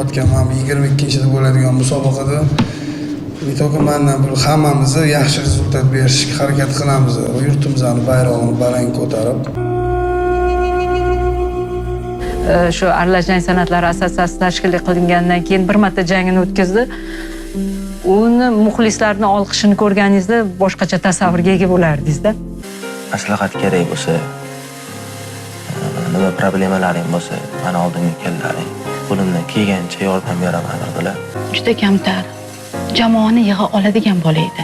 o'tkazayotganman. 22-da bo'ladigan musobaqada to'g'ri mendan bir hammamiz yaxshi rezultat berishga harakat qilamiz va yurtimizning bayrog'ini baland ko'tarib shu Aralash jang san'atlari assotsiatsiyasi tashkil qilingandan keyin bir marta jangini o'tkazdi. Uni muxlislarning olqishini ko'rganingizda boshqacha tasavvurga ega bo'lardingiz-da. Maslahat kerak bo'lsa, nima problemalaring bo'lsa, mana oldimga kellaring. Qo'limdan kelgancha yordam beraman dedilar. Juda kamtar. Jamoani yig'a oladigan bola edi.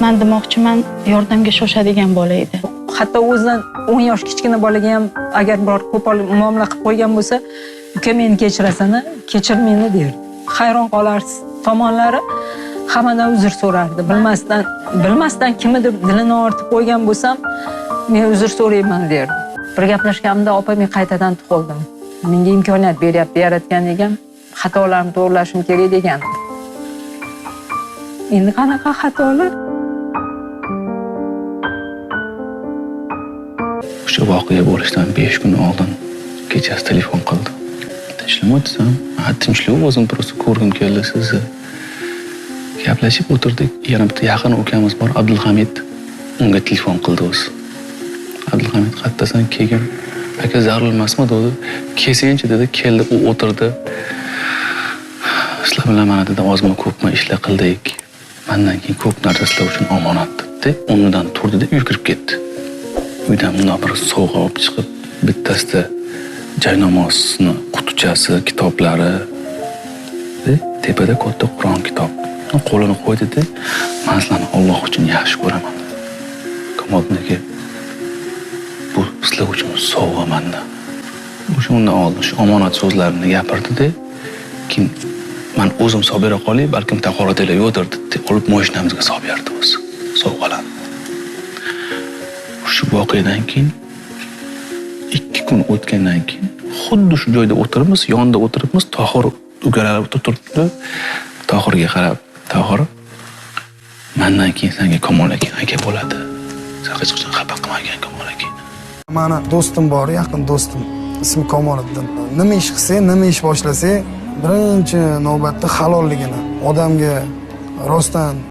Men demoqchiman, yordamga shoshadigan bola edi. Hatto o'zidan 10 yosh kichkina bolaga ham agar biror qo'pol muomala qilib qo'ygan bo'lsa, uka meni kechirasana, kechir meni derdi. Hayron qolarsiz. Tomonlari hammadan uzr so'rardi. Bilmasdan kimnidir dilini ortib qo'ygan bo'lsam, men uzr so'rayman derdi. Bir gaplashganimda opa men qaytadan tug'ildim. Menga imkoniyat beryapti yaratgan ekan, xatolarimni to'g'rilashim kerak degan. Endi qanaqa xatolar? O'sha voqea bo'lishidan 5 kun oldin kechasi telefon qildi. Ishlamayapsam, tinchlik o'zim просто ko'rgim keldi sizni. Gaplashib o'tirdik. Yana bitta yaqin ukamiz bor, Abdulhamid. Unga telefon qildi o'zi. Abdulhamid qattasan kelgin. Aka zarur emasmi dedi. Kelsanchi dedi, keldi, u o'tirdi. Sizlar bilan mana dedi, ozmi ko'pmi ishlar qildik. Mendan keyin ko'p narsa sizlar uchun omonat dedi. O'rnidan turdi deb yugurib ketdi. Uydan bunday bir sovg'a olib chiqib, bittasida jaynamozni qutichasi, kitoblari, tepada katta Qur'on kitob. Qo'lini qo'ydi-da, "Men sizlarni Alloh uchun yaxshi ko'raman." Kamoliddinga bu sizlar uchun sovg'a menda. O'shundan oldin shu omonat so'zlarini gapirdi-da, keyin men o'zim solib bera qolay, balkim taqoratlar yo'qdir deb olib mashinamizga solib berdi o'zi. Sovg'alar. Shu voqeadan keyin 2 kun o'tgandan keyin xuddi shu joyda o'tiribmiz, yonida o'tiribmiz, Tohir ukalar turibdi. Tohirga qarab, Tohir, mendan keyin senga Kamol aka bo'ladi. Sen hech qachon xafa qilmagan Kamol aka. Mani do'stim bor, yaqin do'stim. Ismi Kamoliddin. Nima ish qilsa, nima ish boshlasa, birinchi navbatda halolligini, odamga rostdan